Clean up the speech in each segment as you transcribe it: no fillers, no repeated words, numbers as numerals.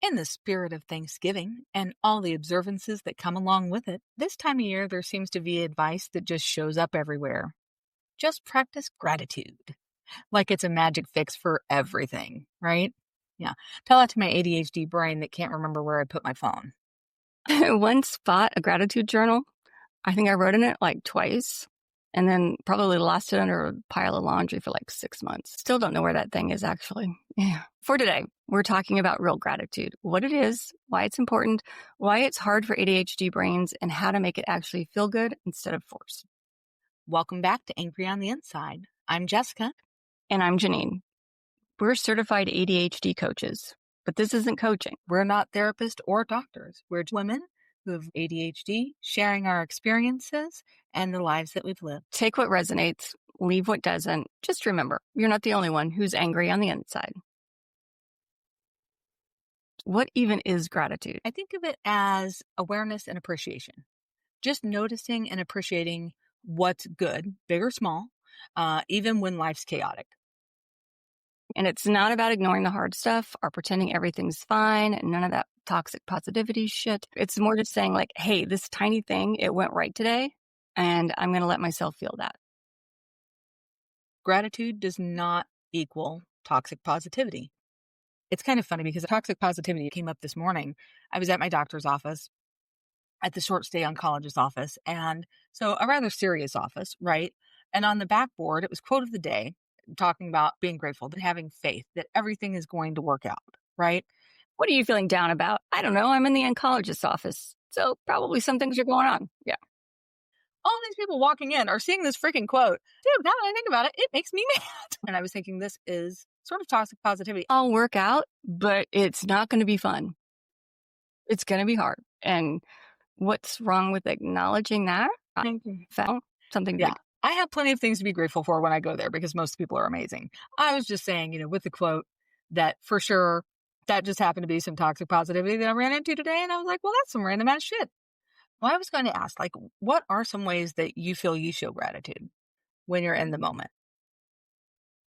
In the spirit of Thanksgiving and all the observances that come along with it, this time of year there seems to be advice that just shows up everywhere. Just practice gratitude. Like it's a magic fix for everything, right? Yeah. Tell that to my ADHD brain that can't remember where I put my phone. Once bought a gratitude journal. I think I wrote in it like twice and then probably lost it under a pile of laundry for like 6 months. Still don't know where that thing is actually. Yeah. For today, we're talking about real gratitude, what it is, why it's important, why it's hard for ADHD brains, and how to make it actually feel good instead of force. Welcome back to Angry on the Inside. I'm Jessica. And I'm Jeannine. We're certified ADHD coaches, but this isn't coaching. We're not therapists or doctors. We're women who have ADHD, sharing our experiences and the lives that we've lived. Take what resonates, leave what doesn't. Just remember, you're not the only one who's angry on the inside. What even is gratitude? I think of it as awareness and appreciation. Just noticing and appreciating what's good, big or small, even when life's chaotic. And it's not about ignoring the hard stuff or pretending everything's fine and none of that toxic positivity shit. It's more just saying like, hey, this tiny thing, it went right today, and I'm going to let myself feel that. Gratitude does not equal toxic positivity. It's kind of funny because toxic positivity came up this morning. I was at my doctor's office, at the short stay oncologist office, and so a rather serious office, right? And on the backboard, it was quote of the day, talking about being grateful and having faith that everything is going to work out, right? What are you feeling down about? I don't know. I'm in the oncologist's office, so probably some things are going on. Yeah. All these people walking in are seeing this freaking quote. Dude, now that I think about it, it makes me mad. And I was thinking this is sort of toxic positivity. I'll work out, but it's not going to be fun. It's going to be hard. And what's wrong with acknowledging that? Found something Yeah. big. I have plenty of things to be grateful for when I go there because most people are amazing. I was just saying, with the quote that for sure that just happened to be some toxic positivity that I ran into today. And I was like, well, that's some random ass shit. Well, I was going to ask, like, what are some ways that you feel you show gratitude when you're in the moment?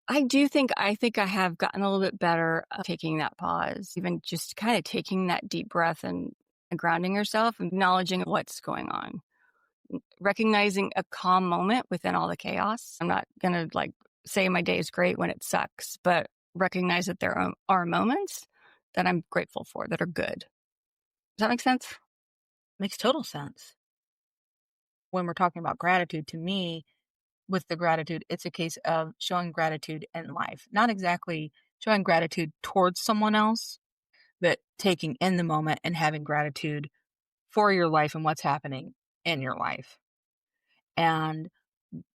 I think I have gotten a little bit better at taking that pause, even just kind of taking that deep breath and grounding yourself, acknowledging what's going on, recognizing a calm moment within all the chaos. I'm not going to like say my day is great when it sucks, but recognize that there are moments that I'm grateful for that are good. Does that make sense? Makes total sense. When we're talking about gratitude, to me, with the gratitude, it's a case of showing gratitude in life, not exactly showing gratitude towards someone else, but taking in the moment and having gratitude for your life and what's happening in your life. And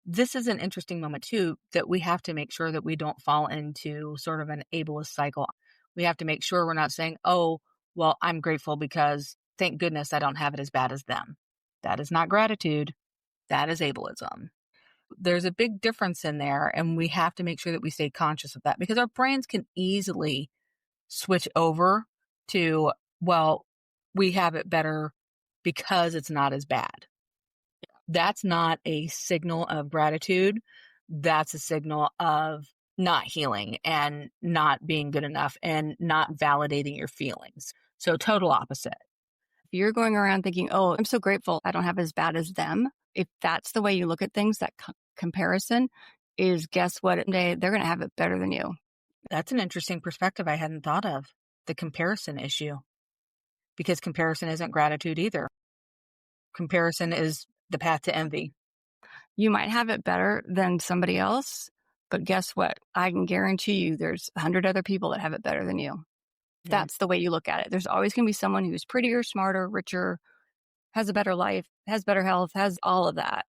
this is an interesting moment too, that we have to make sure that we don't fall into sort of an ableist cycle. We have to make sure we're not saying, oh, well, I'm grateful because thank goodness I don't have it as bad as them. That is not gratitude. That is ableism. There's a big difference in there, and we have to make sure that we stay conscious of that because our brains can easily switch over to, well, we have it better because it's not as bad. That's not a signal of gratitude. That's a signal of not healing and not being good enough and not validating your feelings. So total opposite. If you're going around thinking, oh, I'm so grateful I don't have as bad as them, if that's the way you look at things, that comparison is, guess what? They're going to have it better than you. That's an interesting perspective I hadn't thought of, the comparison issue, because comparison isn't gratitude either. Comparison is the path to envy. You might have it better than somebody else, but guess what? I can guarantee you there's 100 other people that have it better than you. Yeah. That's the way you look at it. There's always going to be someone who's prettier, smarter, richer, has a better life, has better health, has all of that.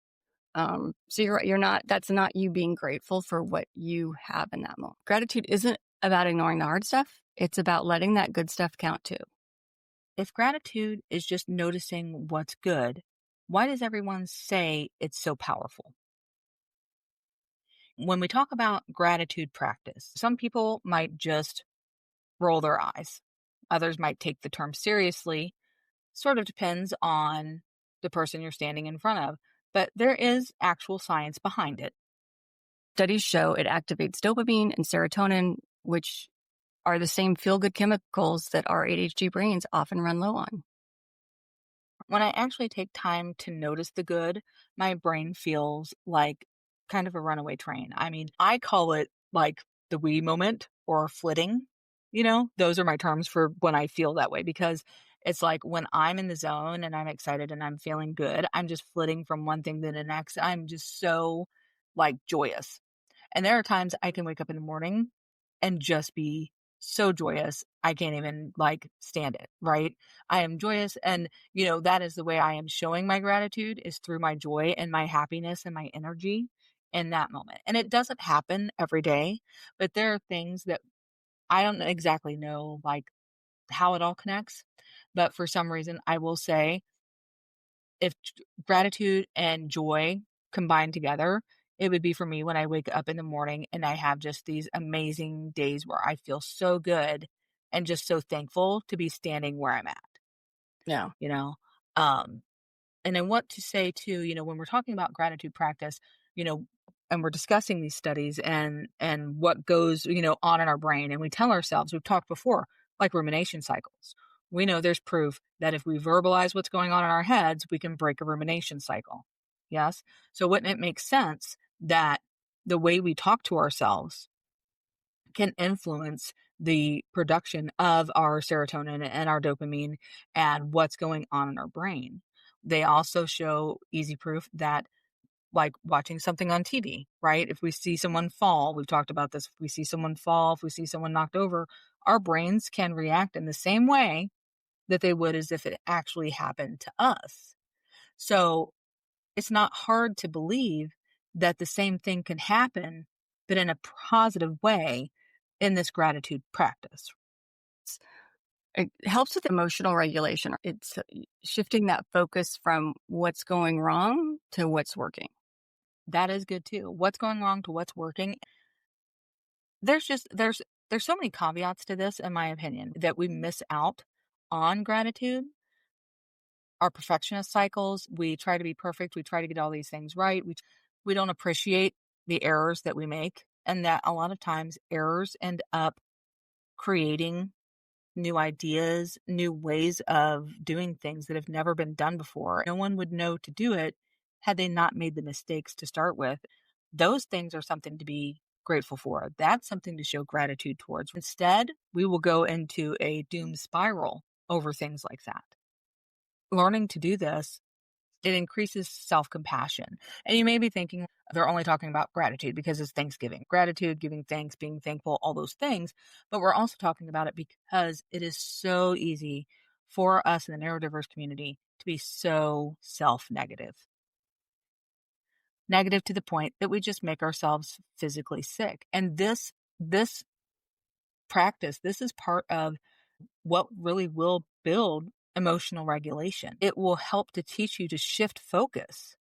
So you're not, that's not you being grateful for what you have in that moment. Gratitude isn't about ignoring the hard stuff. It's about letting that good stuff count too. If gratitude is just noticing what's good, why does everyone say it's so powerful? When we talk about gratitude practice, some people might just roll their eyes. Others might take the term seriously. Sort of depends on the person you're standing in front of. But there is actual science behind it. Studies show it activates dopamine and serotonin, which are the same feel good chemicals that our ADHD brains often run low on. When I actually take time to notice the good, my brain feels like kind of a runaway train. I mean, I call it like the we moment or flitting. Those are my terms for when I feel that way because it's like when I'm in the zone and I'm excited and I'm feeling good, I'm just flitting from one thing to the next. I'm just so like joyous. And there are times I can wake up in the morning and just be so joyous. I can't even like stand it, right? I am joyous. And, that is the way I am showing my gratitude is through my joy and my happiness and my energy in that moment. And it doesn't happen every day, but there are things that I don't exactly know like how it all connects. But for some reason, I will say if gratitude and joy combined together, it would be for me when I wake up in the morning and I have just these amazing days where I feel so good and just so thankful to be standing where I'm at, Yeah. you know? Um, and I want to say too, when we're talking about gratitude practice, you know, and we're discussing these studies and what goes, on in our brain, and we tell ourselves, we've talked before, like rumination cycles. We know there's proof that if we verbalize what's going on in our heads, we can break a rumination cycle. Yes. So wouldn't it make sense that the way we talk to ourselves can influence the production of our serotonin and our dopamine and what's going on in our brain? They also show easy proof that like watching something on TV, right? If we see someone fall, we've talked about this. If we see someone fall, if we see someone knocked over, our brains can react in the same way that they would as if it actually happened to us. So it's not hard to believe that the same thing can happen, but in a positive way in this gratitude practice. It helps with emotional regulation. It's shifting that focus from what's going wrong to what's working. That is good too. What's going wrong to what's working? There's so many caveats to this, in my opinion, that we miss out on gratitude. Our perfectionist cycles, we try to be perfect, we try to get all these things right. We don't appreciate the errors that we make, and that a lot of times errors end up creating new ideas, new ways of doing things that have never been done before. No one would know to do it had they not made the mistakes to start with. Those things are something to be grateful for. That's something to show gratitude towards. Instead, we will go into a doom spiral over things like that. Learning to do this, it increases self compassion. And you may be thinking they're only talking about gratitude because it's Thanksgiving. Gratitude, giving thanks, being thankful, all those things. But we're also talking about it because it is so easy for us in the neurodiverse community to be so self negative to the point that we just make ourselves physically sick. And this practice, this is part of what really will build emotional regulation. It will help to teach you to shift focus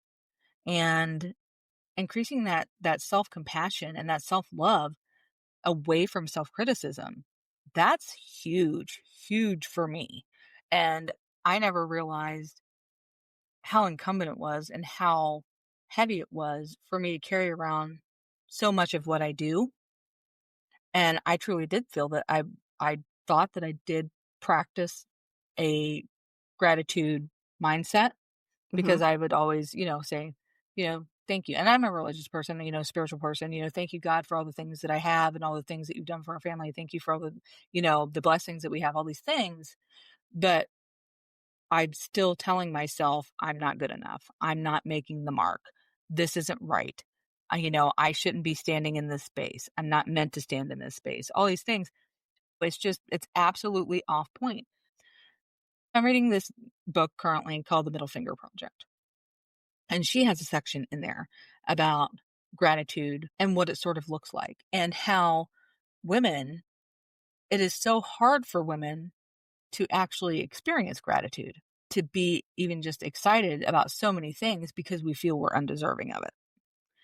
and increasing that self-compassion and that self-love away from self-criticism. That's huge, huge for me. And I never realized how incumbent it was and how heavy it was for me to carry around so much of what I do. And I truly did feel that I thought that I did practice a gratitude mindset Hmm. because I would always, say, thank you. And I'm a religious person, spiritual person, thank you, God, for all the things that I have and all the things that you've done for our family. Thank you for all the, the blessings that we have, all these things. But I'm still telling myself I'm not good enough. I'm not making the mark. This isn't right. I shouldn't be standing in this space. I'm not meant to stand in this space. All these things. It's absolutely off point. I'm reading this book currently called The Middle Finger Project. And she has a section in there about gratitude and what it sort of looks like and how women, it is so hard for women to actually experience gratitude, to be even just excited about so many things because we feel we're undeserving of it.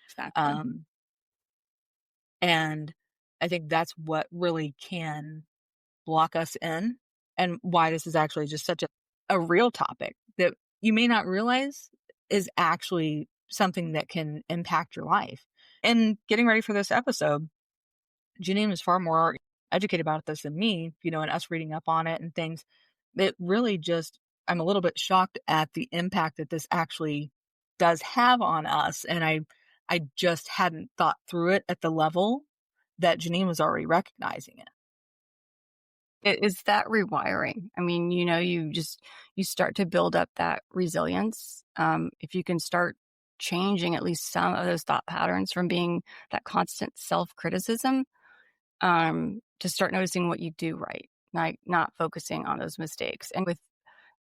Exactly. Um, and I think that's what really can block us in and why this is actually just such a real topic that you may not realize is actually something that can impact your life. And getting ready for this episode, Jeannine was far more educated about this than me, and us reading up on it and things, it really just I'm a little bit shocked at the impact that this actually does have on us, and I just hadn't thought through it at the level that Janine was already recognizing it. It is that rewiring. I mean, you start to build up that resilience. If you can start changing at least some of those thought patterns from being that constant self-criticism, to start noticing what you do right, like not focusing on those mistakes. And with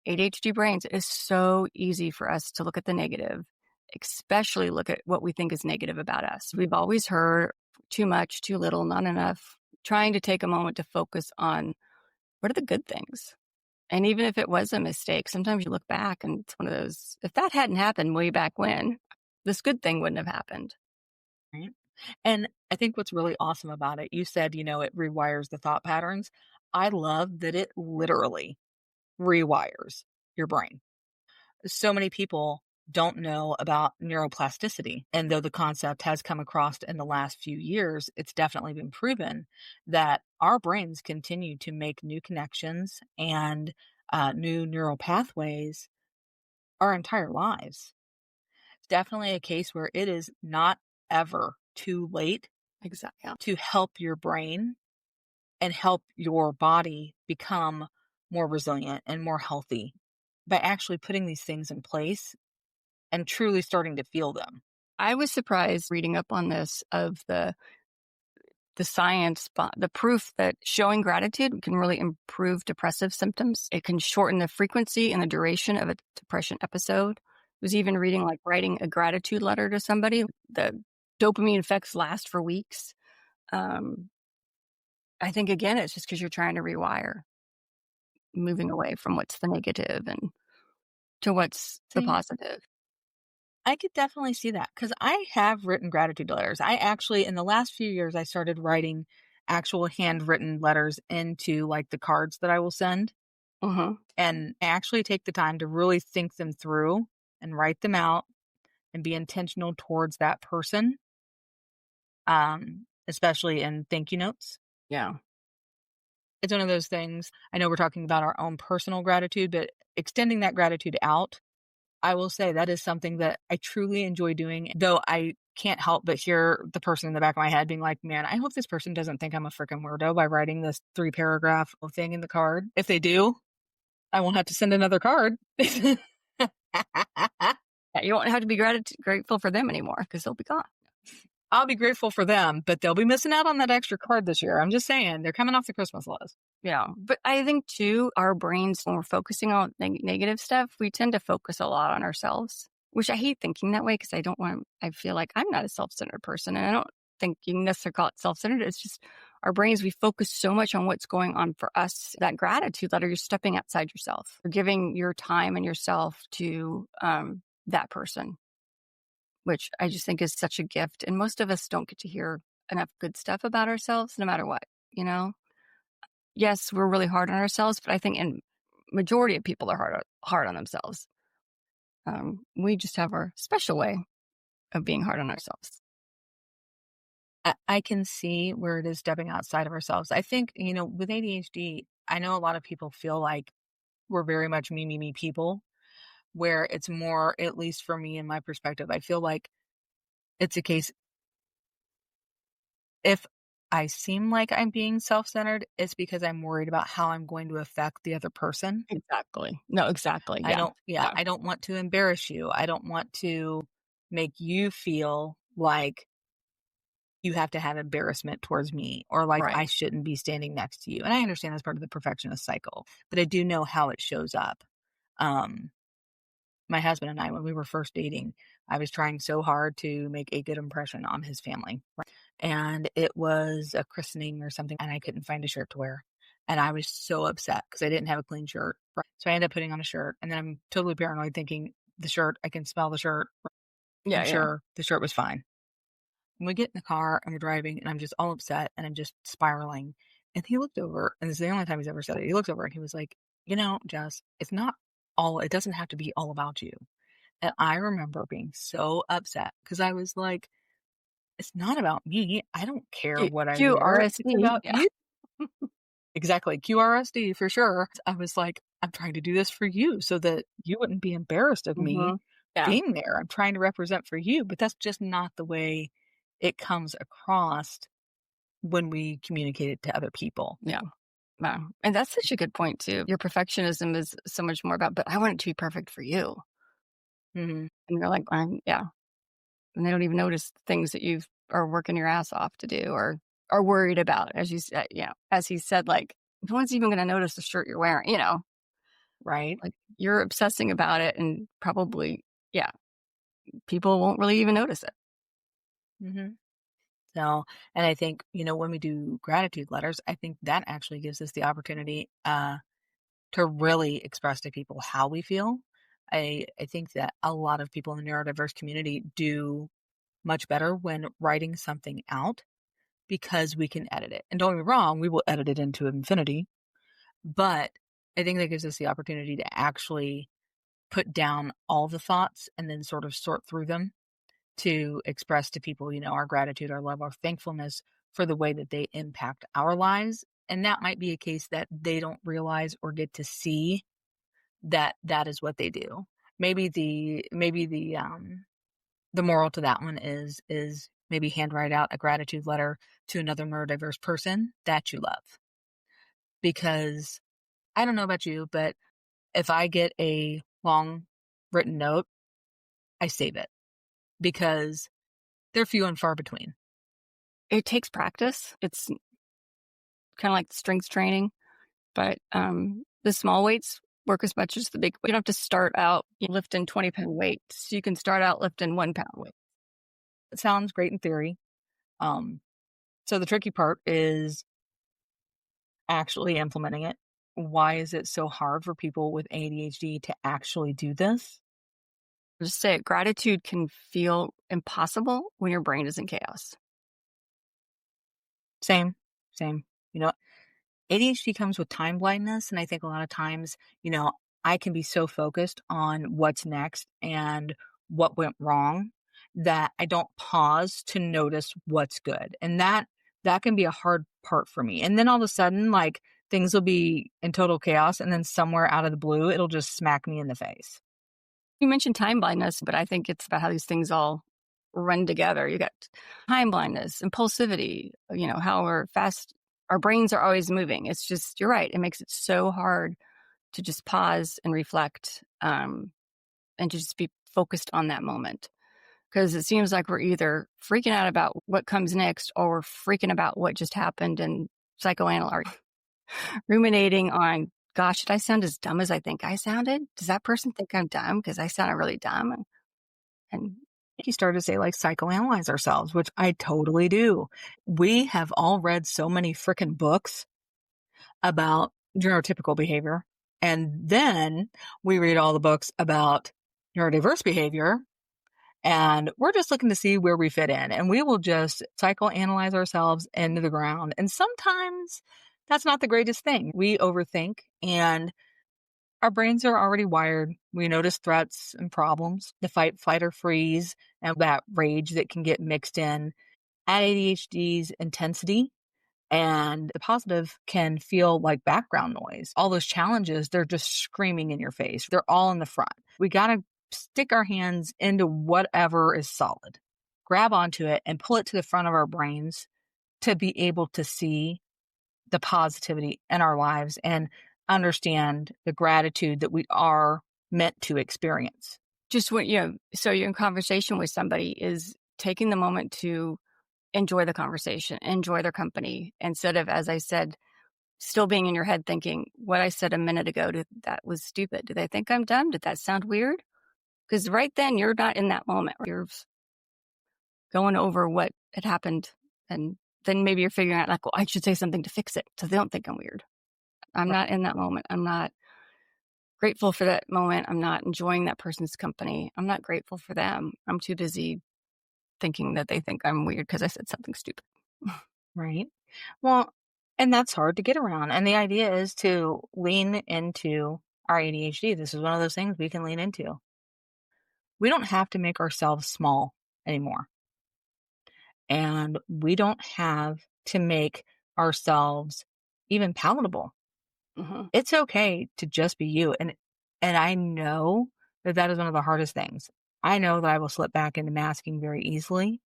ADHD brains, it is so easy for us to look at the negative, especially look at what we think is negative about us. We've always heard too much, too little, not enough. Trying to take a moment to focus on what are the good things? And even if it was a mistake, sometimes you look back and it's one of those, if that hadn't happened way back when, this good thing wouldn't have happened. Right? And I think what's really awesome about it, you said, it rewires the thought patterns. I love that it literally rewires your brain. So many people don't know about neuroplasticity. And though the concept has come across in the last few years, it's definitely been proven that our brains continue to make new connections and new neural pathways our entire lives. It's definitely a case where it is not ever too late Exactly. to help your brain and help your body become more resilient and more healthy by actually putting these things in place and truly starting to feel them. I was surprised reading up on this of the science, the proof that showing gratitude can really improve depressive symptoms. It can shorten the frequency and the duration of a depression episode. I was even reading like writing a gratitude letter to somebody. The dopamine effects last for weeks. Um, I think again, it's just because you're trying to rewire, moving away from what's the negative and to what's the See, positive. I could definitely see that because I have written gratitude letters. I actually, in the last few years, I started writing actual handwritten letters into like the cards that I will send. Hmm. And I actually take the time to really think them through and write them out and be intentional towards that person, especially in thank you notes. Yeah. It's one of those things. I know we're talking about our own personal gratitude, but extending that gratitude out, I will say that is something that I truly enjoy doing, though I can't help but hear the person in the back of my head being like, man, I hope this person doesn't think I'm a freaking weirdo by writing this 3 paragraph thing in the card. If they do, I won't have to send another card. Yeah, you won't have to be grateful for them anymore because they'll be gone. I'll be grateful for them, but they'll be missing out on that extra card this year. I'm just saying, they're coming off the Christmas list. Yeah. But I think too, our brains, when we're focusing on negative stuff, we tend to focus a lot on ourselves, which I hate thinking that way because I feel like I'm not a self centered person. And I don't think you can necessarily call it self centered. It's just our brains, we focus so much on what's going on for us. That gratitude letter, you're stepping outside yourself. You're giving your time and yourself to that person, which I just think is such a gift. And most of us don't get to hear enough good stuff about ourselves, no matter what, you know? Yes, we're really hard on ourselves, but I think in majority of people are hard on themselves. We just have our special way of being hard on ourselves. I can see where it is stepping outside of ourselves. I think, with ADHD, I know a lot of people feel like we're very much me, me, me people, where it's more, at least for me in my perspective, I feel like it's a case if I seem like I'm being self centered, it's because I'm worried about how I'm going to affect the other person. Exactly. No, exactly. Yeah. Yeah, Yeah. I don't want to embarrass you. I don't want to make you feel like you have to have embarrassment towards me or like Right. I shouldn't be standing next to you. And I understand that's part of the perfectionist cycle, but I do know how it shows up. Um, my husband and I, when we were first dating, I was trying so hard to make a good impression on his family. And it was a christening or something, and I couldn't find a shirt to wear. And I was so upset because I didn't have a clean shirt. So I ended up putting on a shirt, and then I'm totally paranoid thinking the shirt, I can smell the shirt. Yeah. I'm Yeah. sure the shirt was fine. And we get in the car and we're driving, and I'm just all upset and I'm just spiraling. And he looked over, and this is the only time he's ever said it. He looked over and he was like, Jess, it doesn't have to be all about you. And I remember being so upset because I was like, it's not about me. I don't care what I wear. It's QRST. about Yeah. you. Exactly, QRSD for sure. I was like, "I'm trying to do this for you so that you wouldn't be embarrassed of me Mhm. Yeah. being there. I'm trying to represent for you," but that's just not the way it comes across when we communicate it to other people. Yeah. Wow. And that's such a good point too. Your perfectionism is so much more about, but I want it to be perfect for you. Mhm. And you're like, yeah. And they don't even notice things that you are working your ass off to do or are worried about, as you said, as he said, like, no one's even going to notice the shirt you're wearing, Right? like you're obsessing about it and probably, yeah, people won't really even notice it. Mhm. So, and I think, when we do gratitude letters, I think that actually gives us the opportunity, to really express to people how we feel. I think that a lot of people in the neurodiverse community do much better when writing something out because we can edit it. And don't get me wrong, we will edit it into infinity, but I think that gives us the opportunity to actually put down all the thoughts and then sort of sort through them to express to people, our gratitude, our love, our thankfulness for the way that they impact our lives. And that might be a case that they don't realize or get to see that that is what they do. Maybe the moral to that one is maybe handwrite out a gratitude letter to another neurodiverse person that you love. Because I don't know about you, but if I get a long written note, I save it because they're few and far between. It takes practice. It's kind of like strength training, but the small weights work as much as the big. You don't have to start out lifting 20-pound weights. You can start out lifting 1-pound weight. It sounds great in theory. Um, so the tricky part is actually implementing it. Why is it so hard for people with ADHD to actually do this? Just say it. Gratitude can feel impossible when your brain is in chaos. Same, same. You know, ADHD comes with time blindness. And I think a lot of times, I can be so focused on what's next and what went wrong that I don't pause to notice what's good. And that can be a hard part for me. And then all of a sudden, like things will be in total chaos. And then somewhere out of the blue, it'll just smack me in the face. You mentioned time blindness, but I think it's about how these things all run together. You got time blindness, impulsivity, how we're fast, our brains are always moving. It's just, you're right. It makes it so hard to just pause and reflect and to just be focused on that moment. Because it seems like we're either freaking out about what comes next or we're freaking about what just happened and psychoanalyzing, ruminating on, gosh, did I sound as dumb as I think I sounded? Does that person think I'm dumb because I sounded really dumb? And He started to say like psychoanalyze ourselves, which I totally do. We have all read so many freaking books about neurotypical behavior. And then we read all the books about neurodiverse behavior. And we're just looking to see where we fit in. And we will just psychoanalyze ourselves into the ground. And sometimes that's not the greatest thing. We overthink and our brains are already wired. We notice threats and problems, the fight, flight, or freeze, and that rage that can get mixed in. At ADHD's intensity, and the positive can feel like background noise. All those challenges, they're just screaming in your face. They're all in the front. We got to stick our hands into whatever is solid, grab onto it, and pull it to the front of our brains to be able to see the positivity in our lives and understand the gratitude that we are meant to experience. just what, so you're in conversation with somebody is taking the moment to enjoy the conversation, enjoy their company, instead of, as I said, still being in your head thinking, what I said a minute ago, that was stupid. Did they think I'm dumb? Did that sound weird? Because right then you're not in that moment. You're going over what had happened. And then maybe you're figuring out like, well, I should say something to fix it so they don't think I'm weird. I'm not in that moment. I'm not grateful for that moment. I'm not enjoying that person's company. I'm not grateful for them. I'm too busy thinking that they think I'm weird because I said something stupid. Right. Well, and that's hard to get around. And the idea is to lean into our ADHD. This is one of those things we can lean into. We don't have to make ourselves small anymore. And we don't have to make ourselves even palatable. Hmm. It's okay to just be you, and I know that that is one of the hardest things. I know that I will slip back into masking very easily,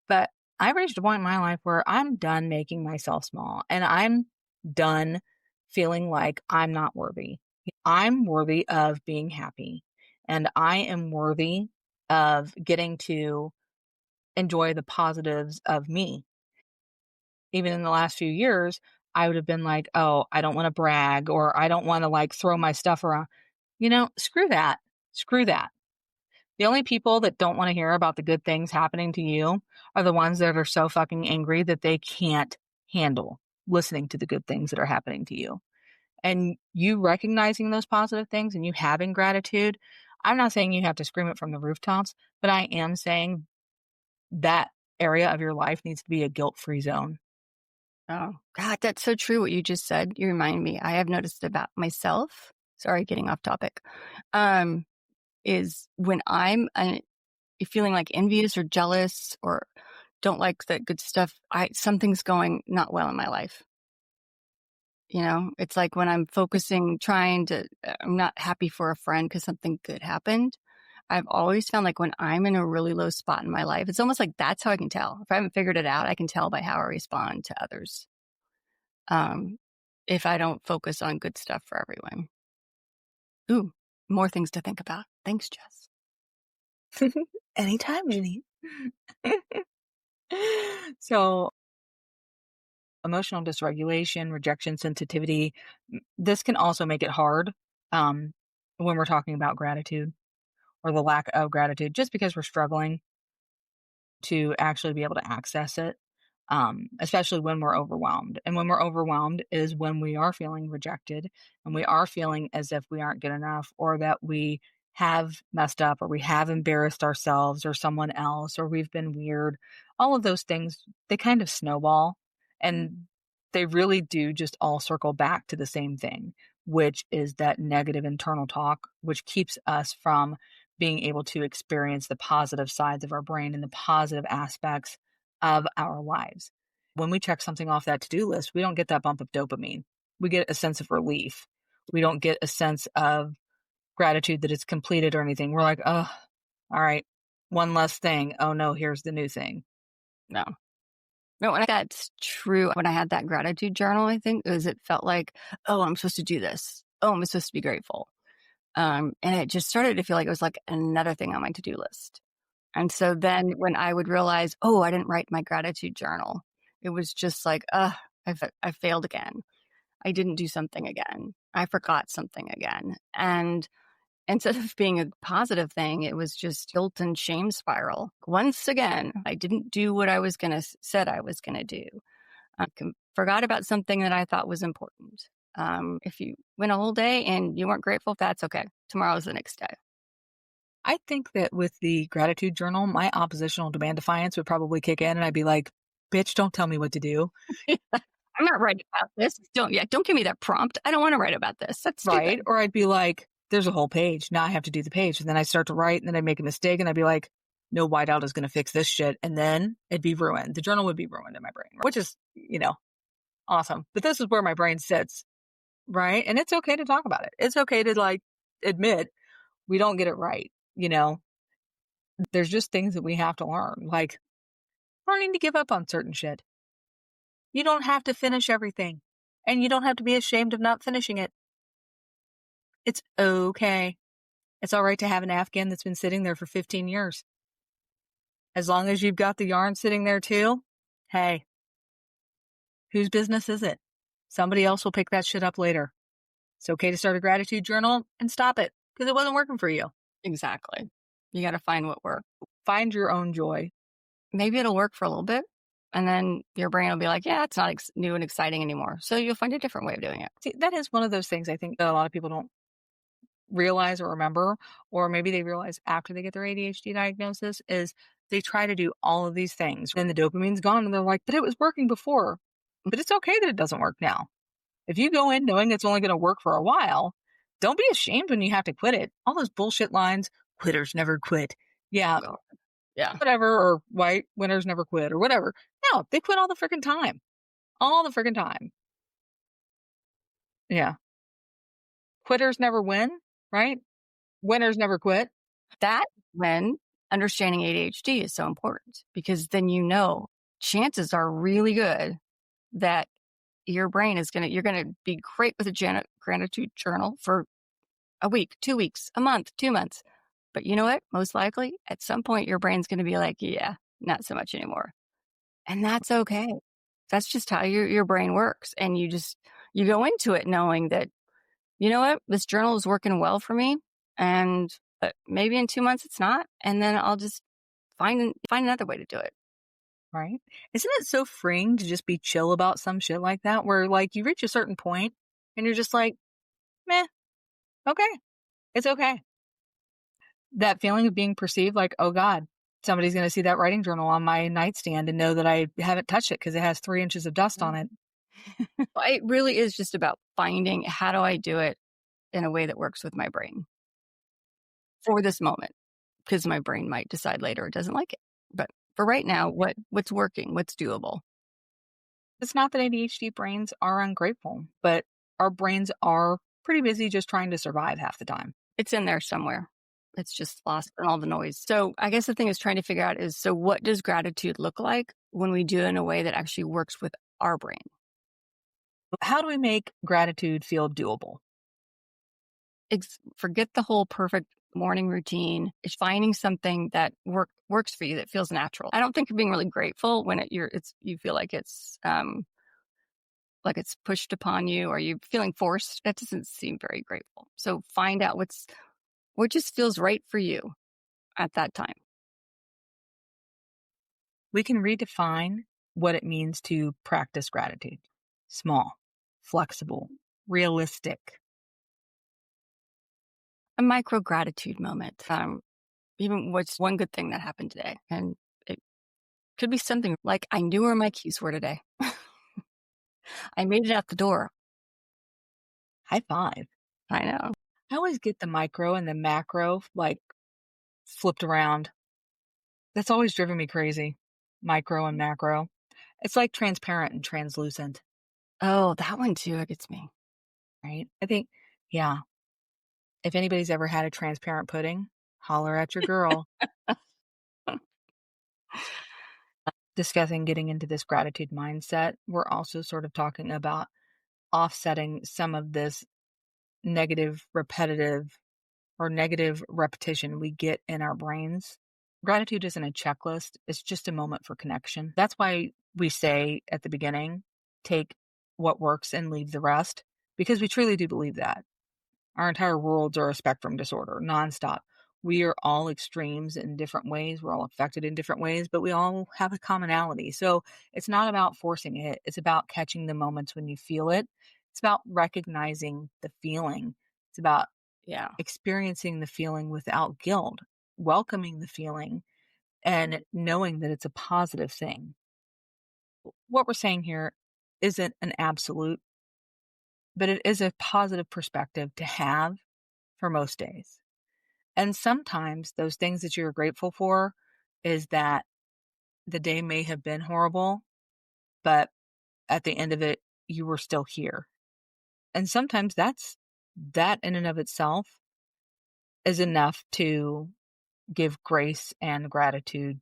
but I've reached a point in my life where I'm done making myself small, and I'm done feeling like I'm not worthy. I'm worthy of being happy, and I am worthy of getting to enjoy the positives of me. Even in the last few years, I would have been like, "Oh, I don't wanna brag," or, "I don't wanna, like, throw my stuff around." Screw that. Screw that. The only people that don't wanna hear about the good things happening to you are the ones that are so fucking angry that they can't handle listening to the good things that are happening to you. And you recognizing those positive things and you having gratitude, I'm not saying you have to scream it from the rooftops, but I am saying that area of your life needs to be a guilt-free zone. Oh, God, that's so true what you just said. You remind me. I have noticed about myself. Sorry, getting off topic. Um, is when I'm feeling like envious or jealous or don't like the good stuff, I something's going not well in my life. It's like when I'm focusing, trying to, I'm not happy for a friend because something good happened. I've always found like when I'm in a really low spot in my life, it's almost like that's how I can tell. If I haven't figured it out, I can tell by how I respond to others. Um, if I don't focus on good stuff for everyone. Ooh, more things to think about. Thanks, Jess. Anytime, Janine. So, emotional dysregulation, rejection sensitivity, this can also make it hard um, when we're talking about gratitude or the lack of gratitude, just because we're struggling to actually be able to access it, especially when we're overwhelmed. And when we're overwhelmed is when we are feeling rejected and we are feeling as if we aren't good enough or that we have messed up or we have embarrassed ourselves or someone else or we've been weird. All of those things, they kind of snowball and they really do just all circle back to the same thing, which is that negative internal talk, which keeps us from being able to experience the positive sides of our brain and the positive aspects of our lives. When we check something off that to-do list, we don't get that bump of dopamine. We get a sense of relief. We don't get a sense of gratitude that it's completed or anything. We're like, oh, all right, one less thing. Oh no, here's the new thing. No. No, and that's true. When I had that gratitude journal, I think it felt like, oh, I'm supposed to do this. Oh, I'm supposed to be grateful. And it just started to feel like it was like another thing on my to-do list. And so then when I would realize, oh, I didn't write my gratitude journal, it was just like, I failed again. I didn't do something again. I forgot something again. And instead of being a positive thing, it was just guilt and shame spiral. Once again, I didn't do what I was going to said I was going to do. Forgot about something that I thought was important. If you went a whole day and you weren't grateful, that's okay. Tomorrow's the next day. I think that with the gratitude journal, my oppositional demand defiance would probably kick in and I'd be like, bitch, don't tell me what to do. I'm not writing about this. Don't give me that prompt. I don't want to write about this. That's Right? stupid. Or I'd be like, there's a whole page. Now I have to do the page. And then I start to write and then I make a mistake and I'd be like, no whiteout is going to fix this shit. And then it'd be ruined. The journal would be ruined in my brain, which is, awesome. But this is where my brain sits. Right. And it's okay to talk about it. It's okay to like admit we don't get it right. There's just things that we have to learn, like learning to give up on certain shit. You don't have to finish everything and you don't have to be ashamed of not finishing it. It's okay. It's all right to have an Afghan that's been sitting there for 15 years. As long as you've got the yarn sitting there too, hey, whose business is it? Somebody else will pick that shit up later. It's okay to start a gratitude journal and stop it because it wasn't working for you. Exactly. You got to find what works. Find your own joy. Maybe it'll work for a little bit. And then your brain will be like, yeah, it's not new and exciting anymore. So you'll find a different way of doing it. See, that is one of those things I think that a lot of people don't realize or remember, or maybe they realize after they get their ADHD diagnosis, is they try to do all of these things. Then the dopamine's gone and they're like, but it was working before. But it's okay that it doesn't work now. If you go in knowing it's only going to work for a while, don't be ashamed when you have to quit it. All those bullshit lines, quitters never quit. Yeah, God. Yeah. whatever, or white winners never quit, or whatever. No, they quit all the freaking time. All the freaking time. Yeah. Quitters never win, right? Winners never quit. That when understanding ADHD is so important because then chances are really good that your brain is you're gonna be great with a gratitude journal for a week, 2 weeks, a month, 2 months. But you know what? Most likely at some point your brain's gonna be like, yeah, not so much anymore. And that's okay. That's just how your brain works. And you go into it knowing that, you know what, this journal is working well for me. And but maybe in 2 months it's not. And then I'll just find another way to do it. Right? Isn't it so freeing to just be chill about some shit like that where, like, you reach a certain point and you're just like, "Meh, okay. It's okay." That feeling of being perceived like, "Oh god, somebody's gonna see that writing journal on my nightstand and know that I haven't touched it because it has 3 inches of dust on Mm. it." It really is just about finding how do I do it in a way that works with my brain for this moment, because my brain might decide later it doesn't like it. But for right now, what's working, what's doable? It's not that ADHD brains are ungrateful, but our brains are pretty busy just trying to survive half the time. It's in there somewhere. It's just lost in all the noise. So I guess the thing is trying to figure out is so what does gratitude look like when we do it in a way that actually works with our brain? How do we make gratitude feel doable? Forget the whole perfect morning routine. It's finding something that works for you that feels natural. I don't think you're being really grateful when you feel like it's pushed upon you or you're feeling forced. That doesn't seem very grateful. So find out what just feels right for you at that time. We can redefine what it means to practice gratitude. Small, flexible, realistic. A micro gratitude moment. Even what's one good thing that happened today. And it could be something like I knew where my keys were today. I made it out the door. High five. I know. I always get the micro and the macro like flipped around. That's always driven me crazy. Micro and macro. It's like transparent and translucent, Oh, that one too. It gets me. right? I think, yeah, if anybody's ever had a transparent pudding, holler at your girl. Discussing getting into this gratitude mindset, we're also sort of talking about offsetting some of this negative, repetitive, or negative repetition we get in our brains. Gratitude isn't a checklist, it's just a moment for connection. That's why we say at the beginning, take what works and leave the rest, because we truly do believe that. Our entire worlds are a spectrum disorder, nonstop. We are all extremes in different ways. We're all affected in different ways, but we all have a commonality. So it's not about forcing it. It's about catching the moments when you feel it. It's about recognizing the feeling. It's about Yeah. experiencing the feeling without guilt, welcoming the feeling, and knowing that it's a positive thing. What we're saying here isn't an absolute, but it is a positive perspective to have for most days. And sometimes those things that you're grateful for is that the day may have been horrible, but at the end of it, you were still here. And sometimes that in and of itself is enough to give grace and gratitude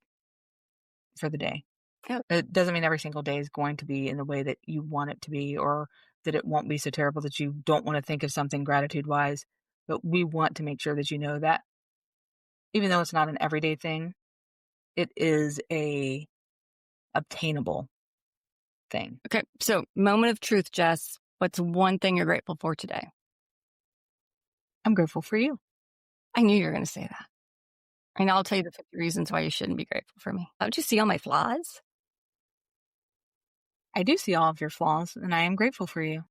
for the day. Yeah. It doesn't mean every single day is going to be in the way that you want it to be or that it won't be so terrible that you don't want to think of something gratitude wise. But we want to make sure that you know that even though it's not an everyday thing, it is a obtainable thing. Okay. So, moment of truth, Jess. What's one thing you're grateful for today? I'm grateful for you. I knew you were going to say that. And I'll tell you the 50 reasons why you shouldn't be grateful for me. Don't you see all my flaws? I do see all of your flaws, and I am grateful for you.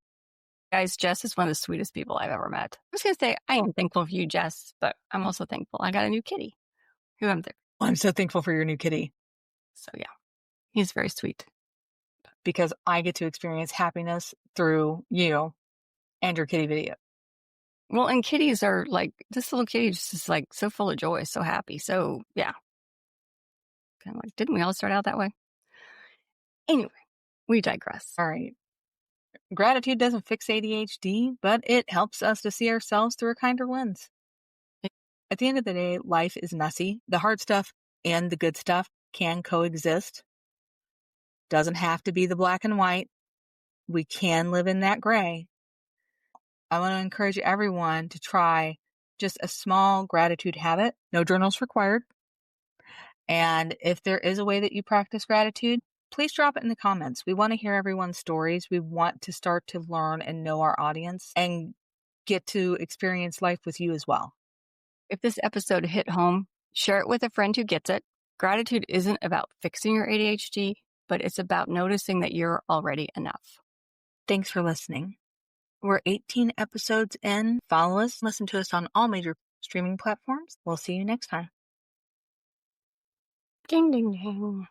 Guys, Jess is one of the sweetest people I've ever met. I was going to say, I am thankful for you, Jess, but I'm also thankful I got a new kitty who I'm there. I'm so thankful for your new kitty So, yeah, he's very sweet. because I get to experience happiness through you and your kitty video. Well, and kitties are like, this little kitty just is like so full of joy, so happy. So, yeah, kind of like, didn't we all start out that way? Anyway, we digress. All right. Gratitude doesn't fix ADHD, but it helps us to see ourselves through a kinder lens. At the end of the day, life is messy. The hard stuff and the good stuff can coexist. Doesn't have to be the black and white. We can live in that gray. I want to encourage everyone to try just a small gratitude habit. No journals required. And if there is a way that you practice gratitude, please drop it in the comments. We want to hear everyone's stories. We want to start to learn and know our audience and get to experience life with you as well. If this episode hit home, share it with a friend who gets it. Gratitude isn't about fixing your ADHD, but it's about noticing that you're already enough. Thanks for listening. We're 18 episodes in. Follow us, listen to us on all major streaming platforms. We'll see you next time. Ding, ding, ding.